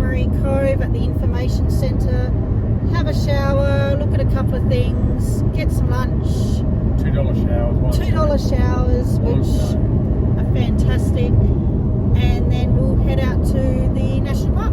Memory Cove at the information centre, have a shower, look at a couple of things, get some lunch. $2 showers. $2 showers, which are fantastic. And then we'll head out to the national park.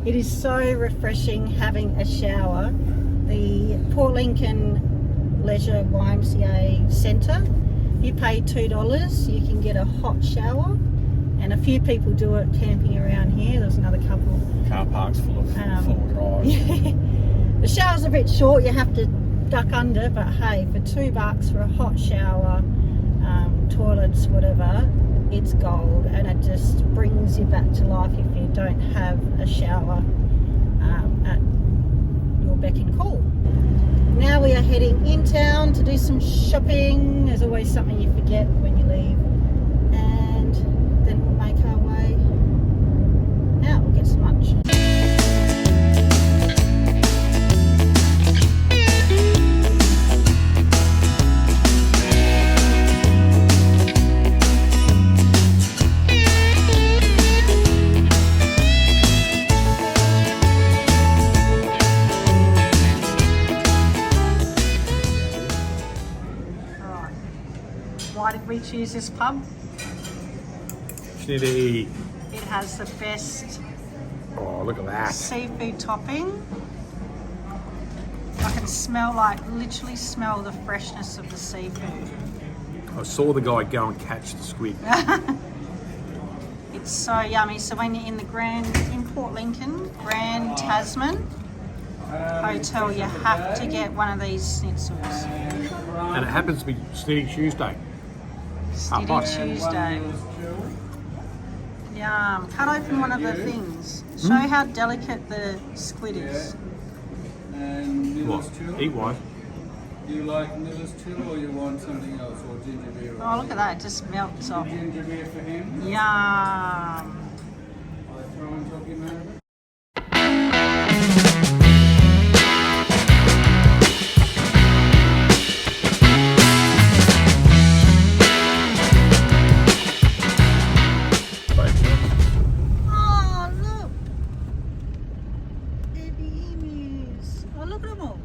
It is so refreshing having a shower. The Port Lincoln Leisure YMCA Centre, you pay $2, you can get a hot shower, and a few people do it camping around here. There's another couple. Car park's full of drive. Yeah. The shower's a bit short, you have to duck under, but hey, for $2 for a hot shower, toilets, whatever, it's gold, and it just brings you back to life if you don't have a shower at your beck and call. Now we are heading in town to do some shopping. There's always something you forget when you leave, and then we'll make our way out. We'll get some lunch. Why did we choose this pub? Schnitty. It has the best Look at that. seafood topping. I can literally smell the freshness of the seafood. I saw the guy go and catch the squid. It's so yummy. So when you're in Port Lincoln, Grand Tasman Hotel, you have to get one of these schnitzels. And it happens to be Schnitty Tuesday. Schnitty Tuesday. Yum. Cut open one of the things. Show how delicate the squid is. And What? Eat one. Do you like Miller's too, or you want something else, or ginger beer? Oh, look at that. It just melts off. Ginger beer for him. Yum. I'll throw in talking about it. Oh, look. Baby emus. Oh, look at them all.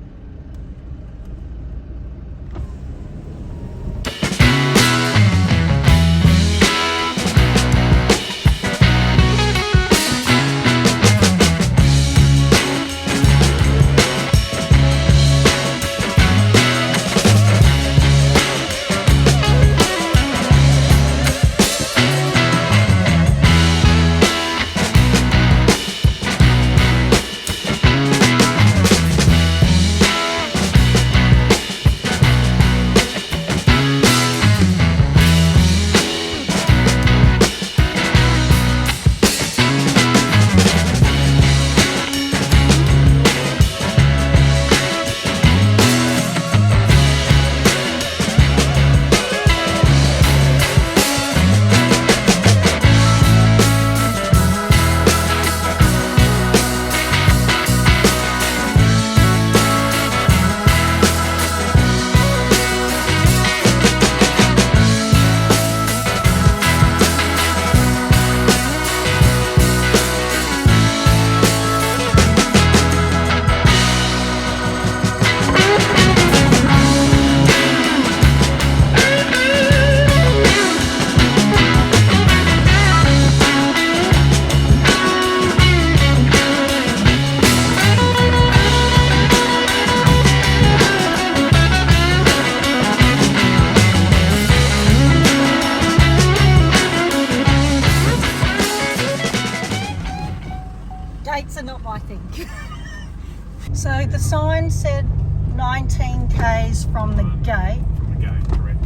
Ryan said 19 k's from the gate Okay, correct.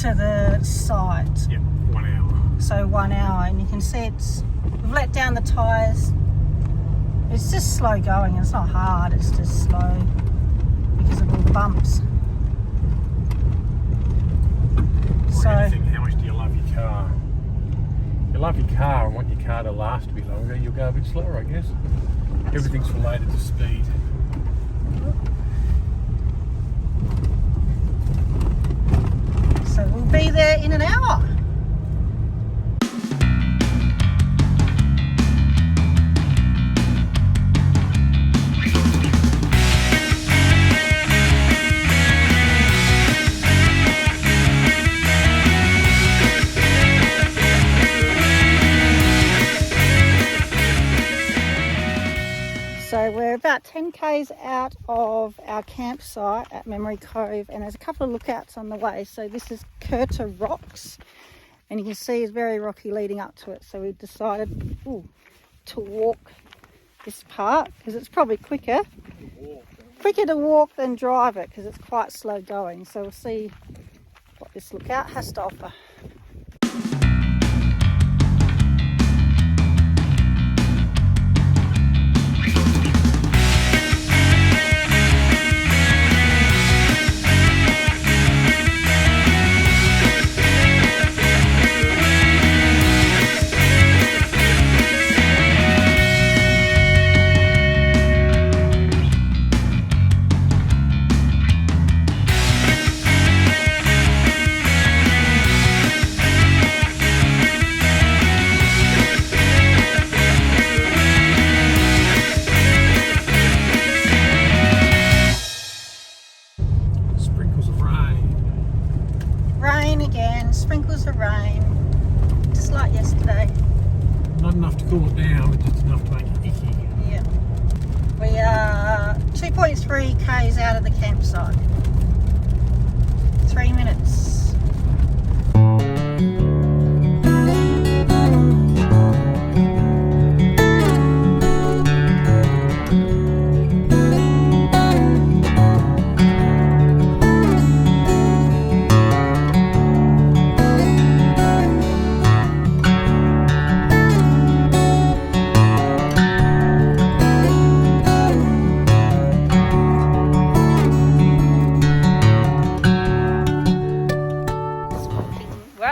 to the site. Yep, 1 hour. So 1 hour, and you can see we've let down the tyres. It's just slow going. It's not hard, it's just slow because of all the bumps. So Anything, how much do you love your car? If you love your car and want your car to last a bit longer, you'll go a bit slower, I guess. Everything's related to speed. So we'll be there in an hour. So we're about 10 k's out of our campsite at Memory Cove, and there's a couple of lookouts on the way. So this is Curta Rocks, and you can see it's very rocky leading up to it. So we decided to walk this part because it's probably quicker to walk than drive it because it's quite slow going. So we'll see what this lookout has to offer. Sprinkles of rain. Rain again, sprinkles of rain, just like yesterday. Not enough to cool it down, but just enough to make it icky. Yeah. We are 2.3 k's out of the campsite. 3 minutes.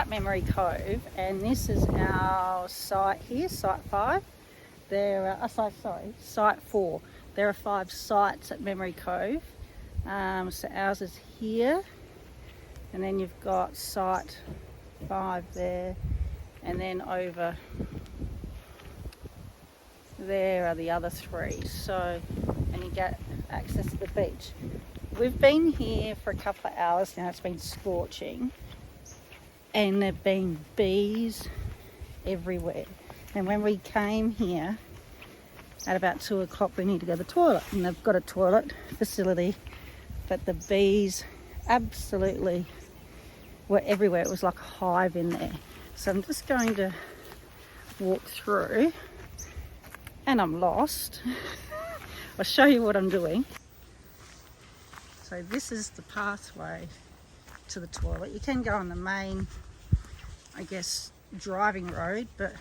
Memory Cove, and this is our site here, site 5. There are, site 4. There are 5 sites at Memory Cove. So ours is here, and then you've got site 5 there, and then over there are the other 3. So, and you get access to the beach. We've been here for a couple of hours now. It's been scorching. And there have been bees everywhere. And when we came here at about 2 o'clock, we need to go to the toilet. And they've got a toilet facility, but the bees absolutely were everywhere. It was like a hive in there. So I'm just going to walk through, and I'm lost. I'll show you what I'm doing. So this is the pathway to the toilet. You can go on the main, I guess, driving road, but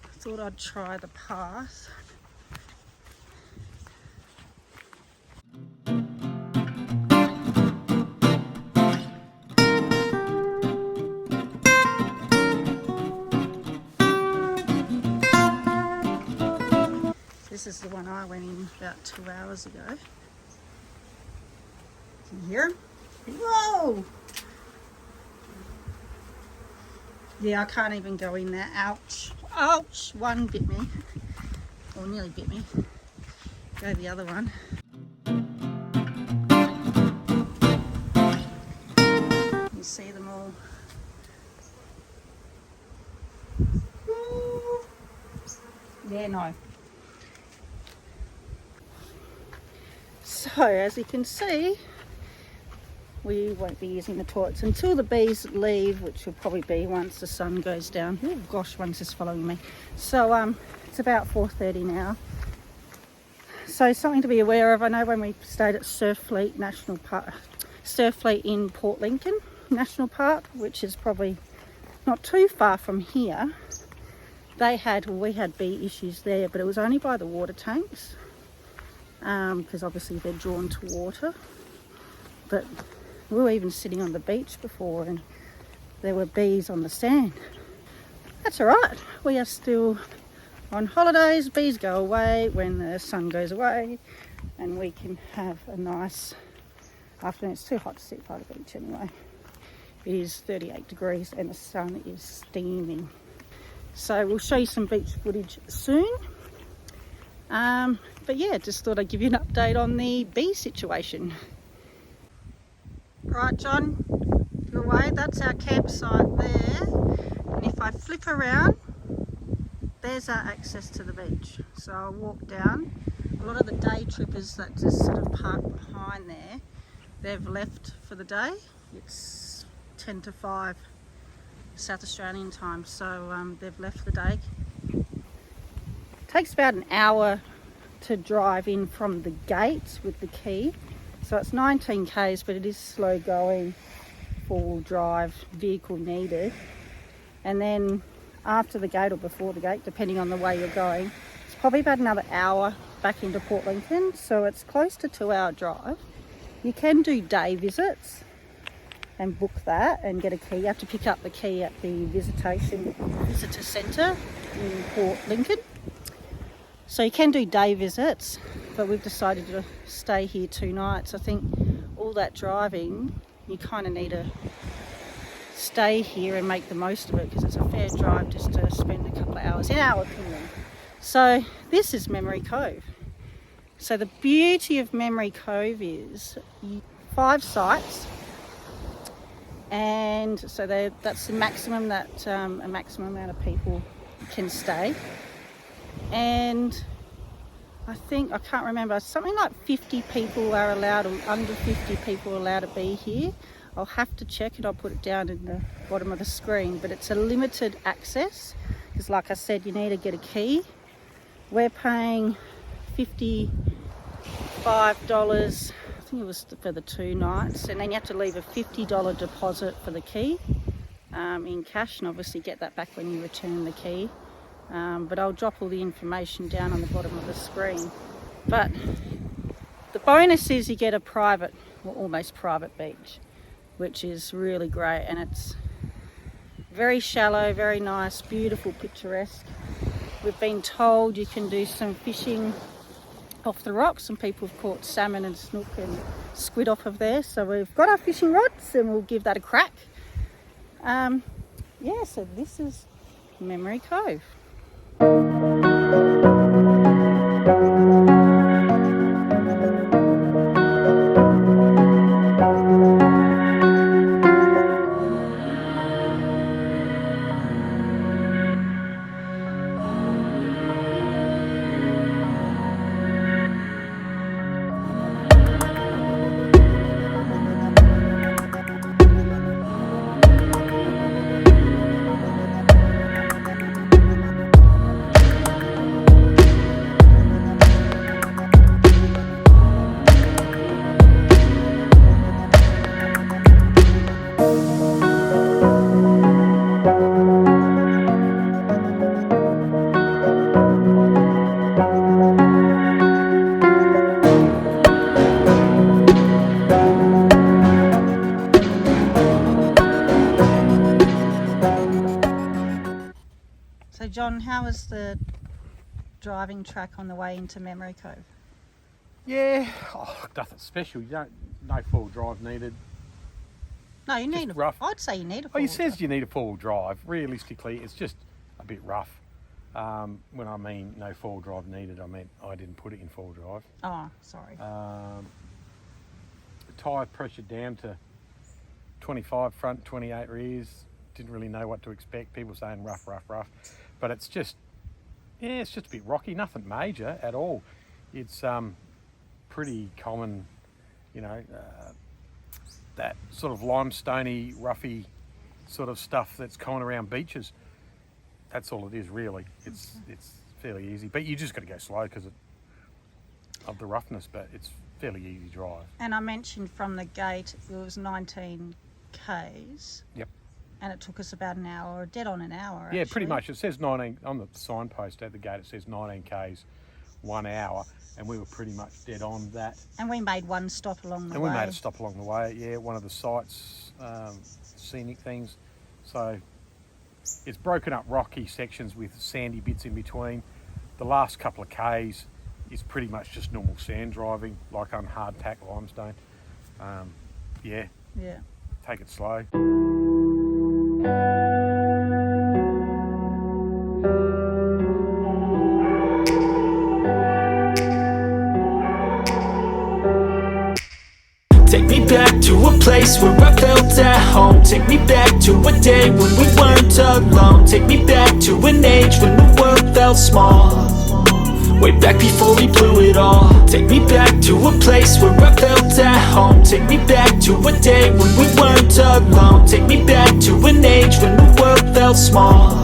I thought I'd try the path. This is the one I went in about 2 hours ago. Can you hear him? Whoa! Yeah, I can't even go in there. Ouch. Ouch! One bit me. Or nearly bit me. Go the other one. You see them all. Yeah, no. So, as you can see, we won't be using the toilets until the bees leave, which will probably be once the sun goes down. Oh gosh, one's just following me. So it's about 4:30 now. So something to be aware of. I know when we stayed at Surfleet National Park, Surfleet in Port Lincoln National Park, which is probably not too far from here, we had bee issues there, but it was only by the water tanks, because obviously they're drawn to water. But we were even sitting on the beach before and there were bees on the sand. That's all right. We are still on holidays. Bees go away when the sun goes away and we can have a nice afternoon. It's too hot to sit by the beach anyway. It is 38 degrees and the sun is steaming. So we'll show you some beach footage soon. But yeah, just thought I'd give you an update on the bee situation. Right, John, your way, that's our campsite there. And if I flip around, there's our access to the beach. So I'll walk down. A lot of the day trippers that just sort of park behind there, they've left for the day. It's 10 to 5 South Australian time, so they've left for the day. It takes about an hour to drive in from the gate with the key. So it's 19 k's, but it is slow going, four-wheel drive vehicle needed. And then after the gate or before the gate, depending on the way you're going, it's probably about another hour back into Port Lincoln. So it's close to 2-hour drive. You can do day visits and book that and get a key. You have to pick up the key at the visitor centre in Port Lincoln. So you can do day visits, but we've decided to stay here 2 nights. I think all that driving, you kind of need to stay here and make the most of it, because it's a fair drive just to spend a couple of hours, in our opinion. So this is Memory Cove. So the beauty of Memory Cove is 5 sites, and so that's the maximum that a maximum amount of people can stay. And I can't remember, something like 50 people are allowed, or under 50 people are allowed to be here. I'll have to check it, I'll put it down in the bottom of the screen, but it's a limited access, because like I said, you need to get a key. We're paying $55, I think it was for the 2 nights, and then you have to leave a $50 deposit for the key in cash, and obviously get that back when you return the key. But I'll drop all the information down on the bottom of the screen. But the bonus is you get a private, or almost private beach, which is really great, and it's very shallow, very nice, beautiful, picturesque. We've been told you can do some fishing off the rocks, and people have caught salmon and snook and squid off of there. So we've got our fishing rods and we'll give that a crack. Yeah, so this is Memory Cove. So John, how was the driving track on the way into Memory Cove? Yeah, nothing special. No 4-wheel drive needed. No, you need rough. I'd say you need a 4-wheel Oh, he says drive. you need a 4-wheel drive. Realistically, it's just a bit rough. When I mean no 4-wheel drive needed, I meant I didn't put it in 4-wheel drive. Oh, sorry. Tyre pressure down to 25 front, 28 rears. Didn't really know what to expect. People saying rough. But it's just a bit rocky. Nothing major at all. It's pretty common, that sort of limestoney, roughy sort of stuff that's common around beaches. That's all it is, really. It's fairly easy, but you just got to go slow because of the roughness, but it's fairly easy drive. And I mentioned from the gate it was 19 k's. Yep. And it took us about an hour, dead on an hour. Yeah, actually. pretty much. It says 19 on the signpost at the gate. It says 19 k's, 1 hour, and we were pretty much dead on that. And we made one stop along the And way. we made a stop along the way. Yeah, one of the sites, scenic things. So it's broken up rocky sections with sandy bits in between. The last couple of k's is pretty much just normal sand driving, like on hardtack limestone. Yeah, take it slow. Take me back to a place where I felt at home. Take me back to a day when we weren't alone. Take me back to an age when the world felt small. Way back before we blew it all. Take me back to a place where I felt at home. Take me back to a day when we weren't alone. Take me back to an age when the world felt small.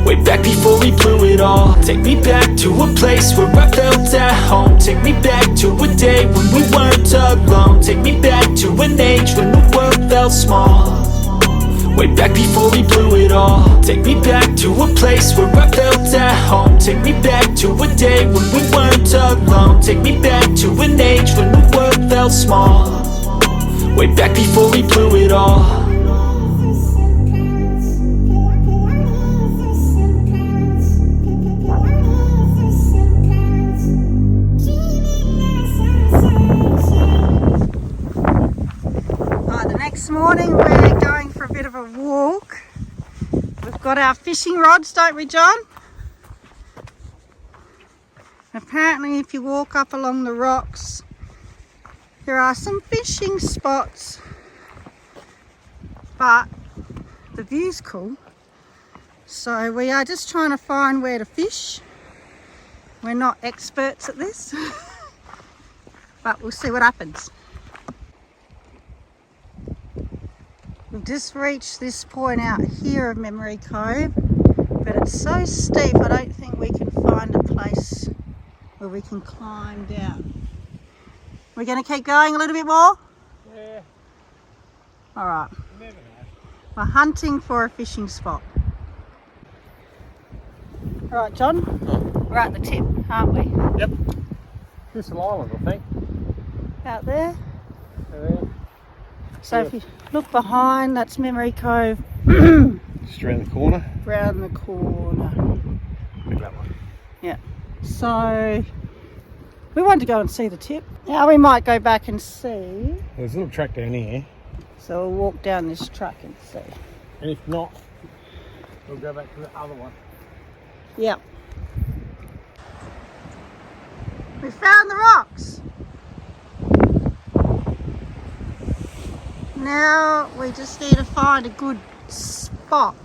Way back before we blew it all. Take me back to a place where I felt at home. Take me back to a day when we weren't alone. Take me back to an age when the world felt small. Way back before we blew it all. Take me back to a place where I felt at home. Take me back to a day when we weren't alone. Take me back to an age when the world felt small. Way back before we blew it all. This morning we're going for a bit of a walk. We've got our fishing rods, don't we, John? Apparently if you walk up along the rocks there are some fishing spots, but the view's cool, so we are just trying to find where to fish. We're not experts at this but we'll see what happens. We've just reached this point out here of Memory Cove, but it's so steep I don't think we can find a place where we can climb down. We're going to keep going a little bit more? Yeah. Alright. You never know. We're hunting for a fishing spot. Alright, John, we're at the tip, aren't we? Yep. Thistle Island, I think. Out there. There. So if you look behind, that's Memory Cove. Just around the corner. Round the corner. Pick that one. Yeah. So we wanted to go and see the tip. Now we might go back and see. There's a little track down here. So we'll walk down this track and see. And if not, we'll go back to the other one. Yep. We found the rocks. Now we just need to find a good spot.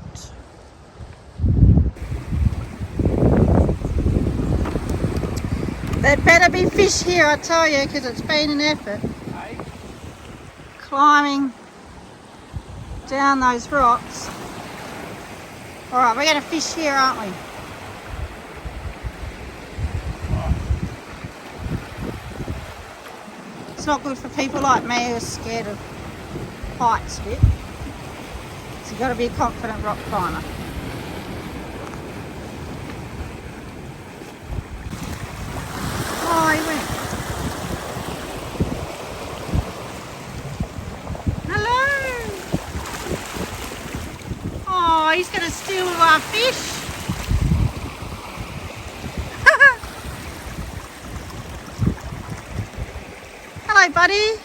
There better be fish here, I tell you, because it's been an effort. Hey. Climbing down those rocks. Alright, we're going to fish here, aren't we? It's not good for people like me who are scared of heights a bit. So you've got to be a confident rock climber. Oh, he went. Hello. Oh, he's going to steal all our fish. Hello, buddy.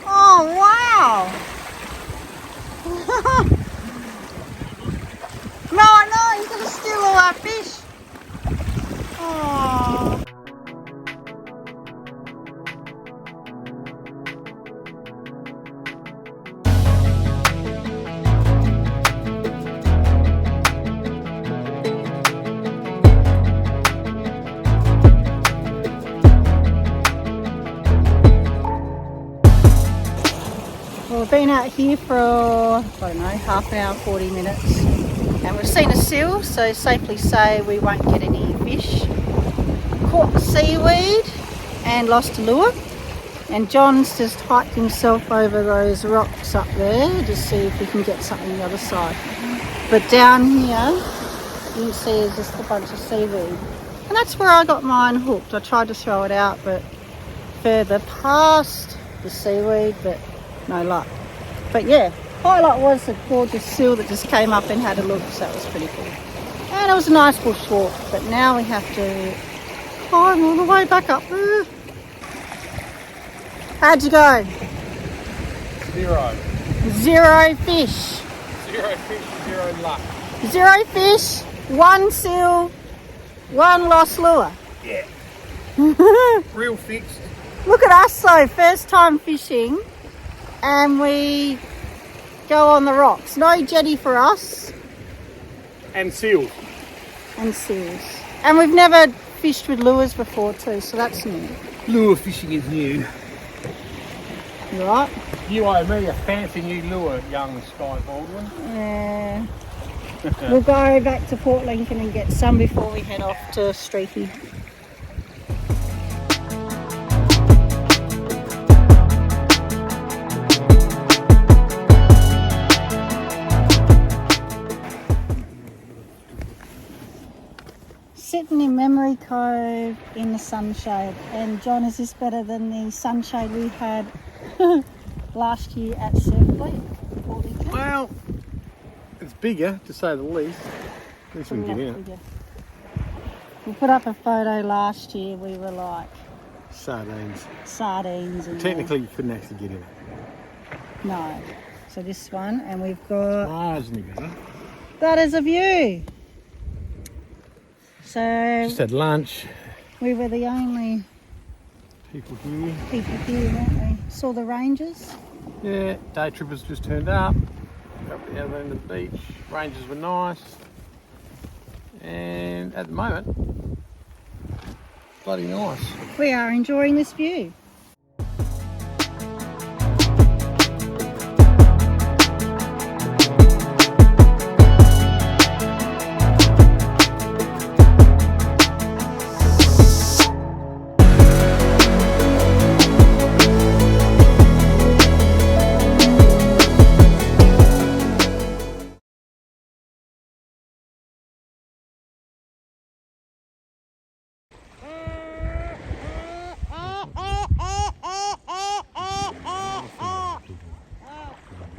Oh, wow. No, he's going to steal all our fish. Oh. Well, we've been out here for, I don't know, half an hour, 40 minutes. And we've seen a seal, so safely say we won't get any fish. Caught seaweed and lost a lure. And John's just hiked himself over those rocks up there to see if we can get something on the other side. But down here, you can see there's just a bunch of seaweed. And that's where I got mine hooked. I tried to throw it out, but further past the seaweed, but no luck. But yeah, highlight was the gorgeous seal that just came up and had a look, so that was pretty cool. And it was a nice bush walk, but now we have to climb all the way back up there. How'd you go? 0. 0 fish. 0 fish, 0 luck. 0 fish, 1 seal, 1 lost lure. Yeah. Real fixed. Look at us though, first time fishing, and we go on the rocks. No jetty for us. And seals. And seals. And we've never fished with lures before too, so that's new. Lure fishing is new. You right? You owe me a fancy new lure, young Sky Baldwin. Yeah. We'll go back to Port Lincoln and get some before we head off to Streaky. Sitting in Memory Cove in the sunshade. And John, is this better than the sunshade we had last year at Surf Fleet? Well, it's bigger to say the least. At least we can get in it. We put up a photo last year, we were like Sardines. sardines. And Technically, you couldn't actually get in it. no. So this one, and we've got Marginally better. that as a view. So Just had lunch. we were the only People here. people here, weren't we? Saw the rangers. Yeah, day trippers just turned up. Up the other end of the beach. Rangers were nice. And at the moment, bloody nice. We are enjoying this view.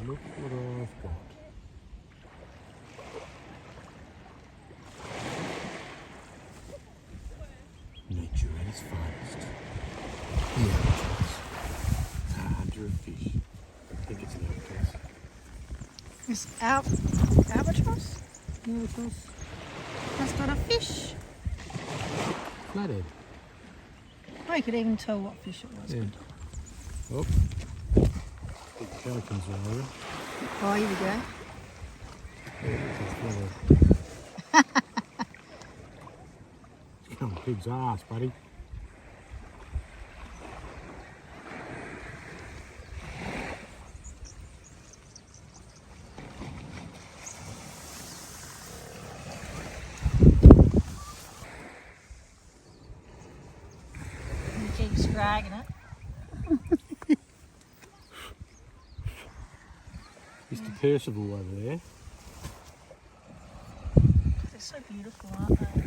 Look what I've got. Nature at its finest. The albatross. A hunter of fish. I think it's an albatross. This albatross Albatross. has got a fish. Flathead. Oh, you could even tell what fish it was. Yeah. Oh. Big pelicans are over. Oh, here we go. It's on a pig's ass, buddy. He keeps dragging it. Mr. Percival over there. They're so beautiful, aren't they?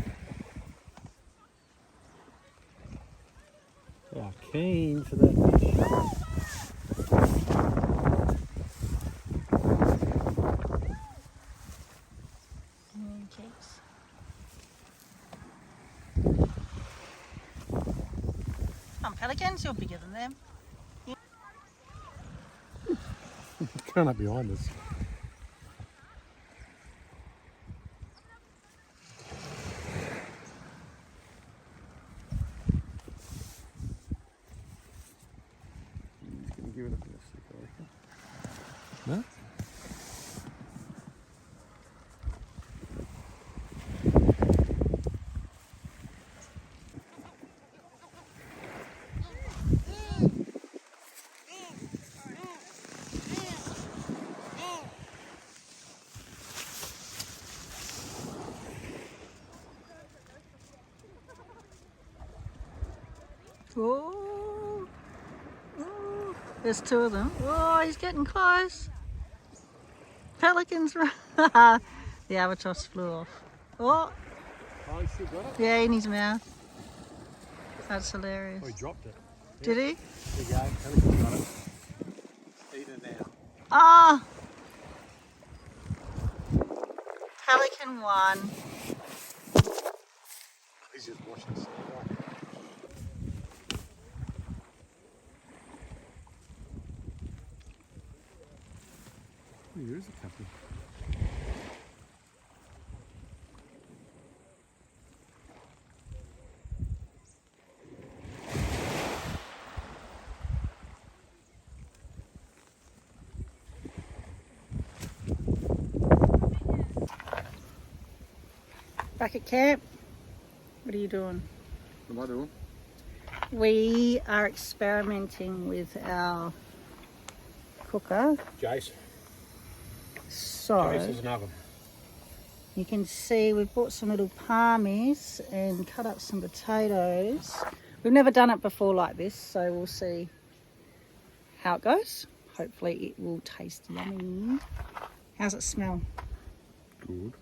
They are keen for that fish. And he keeps. Pelicans, you're bigger than them. Coming up behind us. He's going to give it a bit of stick, I reckon. No? Oh, oh, there's two of them. Oh, he's getting close. Pelicans. The albatross flew off. Oh, Oh, he still got it? yeah, in his mouth. That's hilarious. Oh, he dropped it. Did he? There you go. Pelican got it. Eat it now. Ah! Pelican won. He's just watching us. There is a couple. Back at camp. What are you doing? What am I doing? We are experimenting with our cooker. Jace. So Jace is an oven. you can see we've bought some little palmies and cut up some potatoes. We've never done it before like this, so we'll see how it goes. Hopefully it will taste yummy. How's it smell? Good.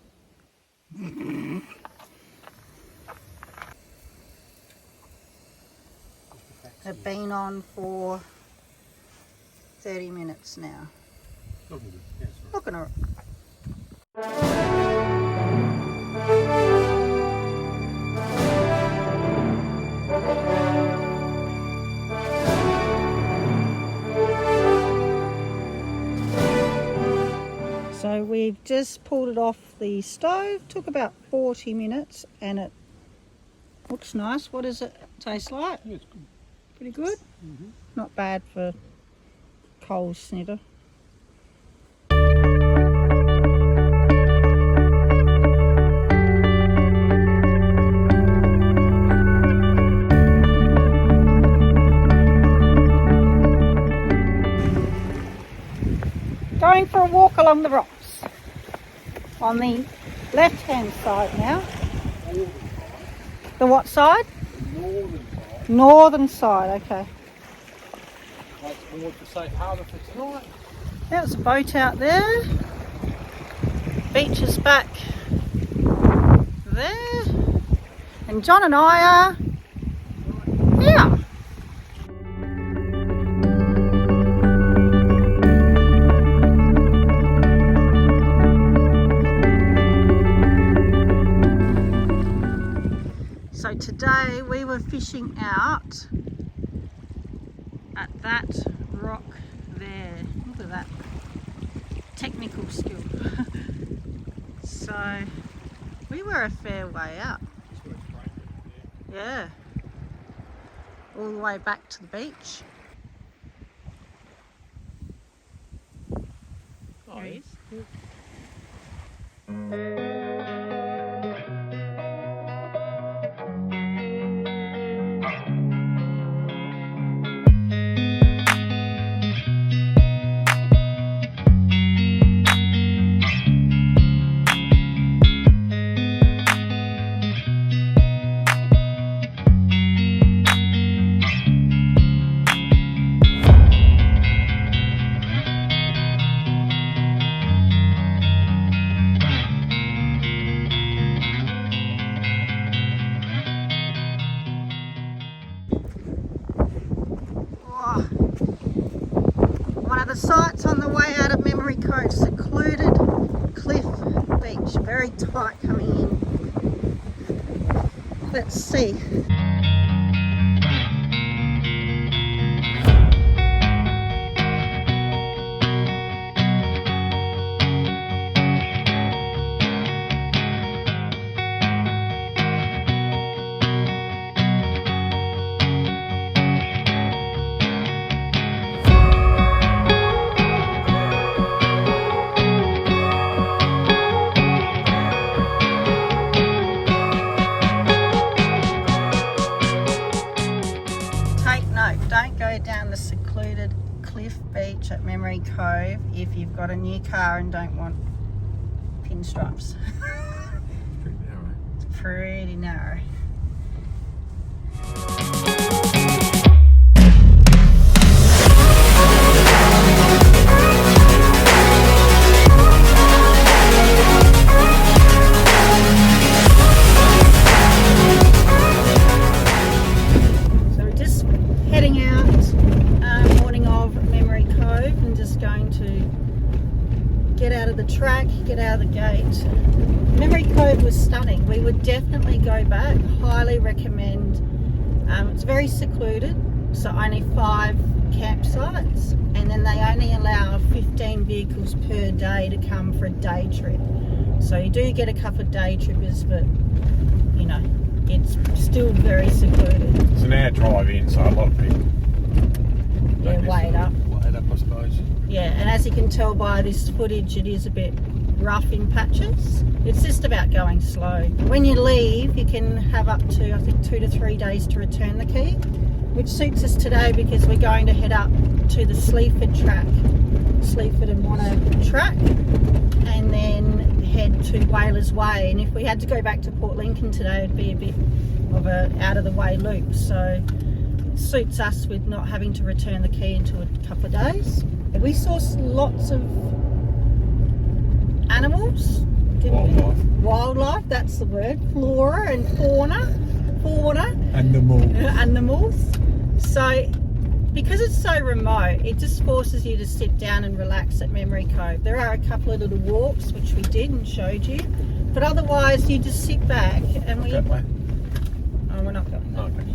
They've been on for 30 minutes now. Looking good. Yes. Looking alright. So we've just pulled it off the stove. Took about 40 minutes and it looks nice. What does it taste like? Yeah, it's good. Pretty good? Not bad for cold snitter. Going for a walk along the rocks on the left hand side now. The what side? Northern side. Northern side, okay. That's more the safe harbour for tonight. There's a boat out there. Beach is back there. And John and I are here. So today we were fishing out at that rock there. Look at that technical skill. So we were a fair way out. Yeah. All the way back to the beach. There he is. One of the sights on the way out of Memory Cove, secluded cliff beach, very tight coming in. Let's see. Don't go down the secluded cliff beach at Memory Cove if you've got a new car and don't want pinstripes. Pretty narrow. It's pretty narrow. track. Highly recommend. It's very secluded, so only 5 campsites, and then they only allow 15 vehicles per day to come for a day trip. So you do get a couple of day trippers, but you know, it's still very secluded. It's an hour drive in, so a lot of people. Yeah, wait up. Wait up, I suppose. Yeah, and as you can tell by this footage, it is a bit rough in patches. It's just about going slow. When you leave, you can have up to, I think, 2 to 3 days to return the key, which suits us today because we're going to head up to the Sleaford track, Sleaford and Wanner track, and then head to Whalers Way. And if we had to go back to Port Lincoln today, it'd be a bit of a out of the way loop. So it suits us with not having to return the key until a couple of days. We saw lots of animals, didn't we? Wildlife, that's the word. Flora and fauna. Animals. So because it's so remote, it just forces you to sit down and relax at Memory Cove. There are a couple of little walks which we did and showed you, but otherwise you just sit back and we... That way? Oh, we're not going that way. Okay.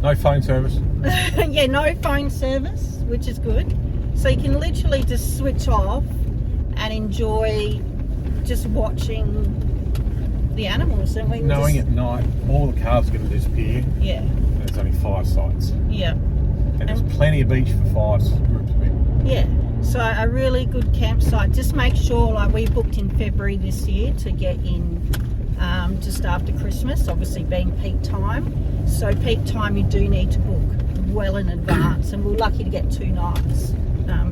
No phone service? Yeah, no phone service, which is good. So you can literally just switch off and enjoy just watching the animals. And we Knowing at night all the cars are going to disappear. Yeah. And there's only 5 sites. Yeah. And there's plenty of beach for 5 groups of people. Yeah. So a really good campsite. Just make sure, like we booked in February this year to get in just after Christmas, obviously being peak time. So peak time you do need to book well in advance, and we're lucky to get 2 nights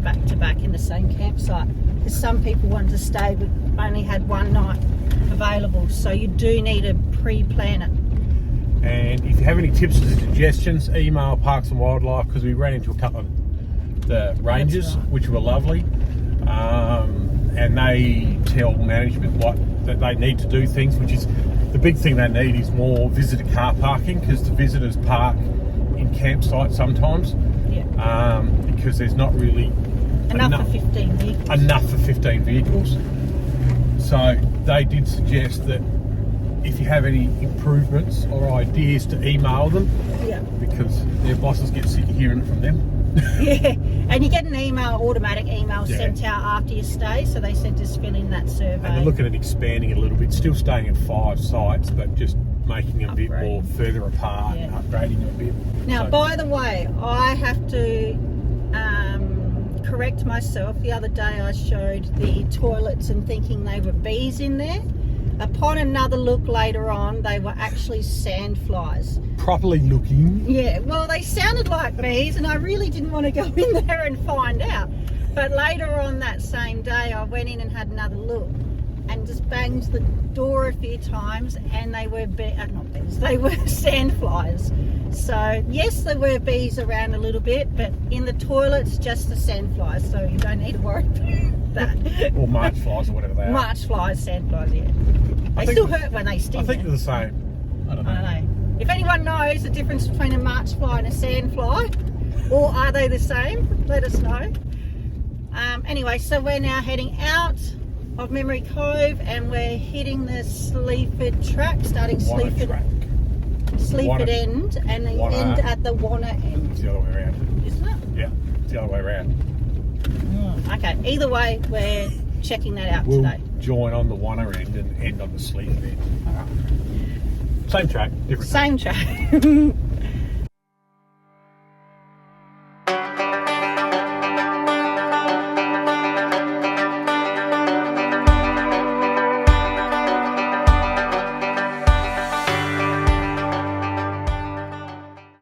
back to back in the same campsite, because some people wanted to stay but only had 1 night available, so you do need to pre-plan it. And if you have any tips or suggestions, email Parks and Wildlife, because we ran into a couple of the rangers, right, which were lovely, and they tell management that they need to do things, which is the big thing they need is more visitor car parking, because the visitors park in campsites sometimes. Yeah. Because there's not really enough for 15 vehicles. Enough for 15 vehicles. So they did suggest that if you have any improvements or ideas to email them, Yeah. because their bosses get sick of hearing it from them. Yeah, and you get an automatic email Yeah. sent out after your stay, so they said just fill in that survey. And they're looking at expanding it a little bit, still staying at 5 sites, but just making them a bit Upgrade. more further apart, Yeah. and upgrading them a bit. Now, So- by the way, I have to correct myself. The other day I showed the toilets and thinking they were bees in there. Upon another look later on, they were actually sandflies. properly looking. Yeah, well, they sounded like bees, and I really didn't want to go in there and find out. But later on that same day, I went in and had another look and just banged the door a few times, and they were not bees, they were sandflies. So yes, there were bees around a little bit, but in the toilets, just the sandflies, so you don't need to worry about that. Or March flies or whatever they are. March flies, sandflies, yeah. I They think- still hurt when they sting. I think you. they're the same. I don't know. I don't know. If anyone knows the difference between a march fly and a sand fly, or are they the same, let us know. Anyway, so we're now heading out of Memory Cove and we're hitting the Sleaford track, starting Wanner Sleaford track. Sleaford Wanner. end, and the Wanner. end at the Wanner end, It's the other way around. isn't it? Yeah, it's the other way around. Okay, either way, we're checking that out We'll today. join on the Wanner end and end on the Sleaford end. Same track, different. Same track.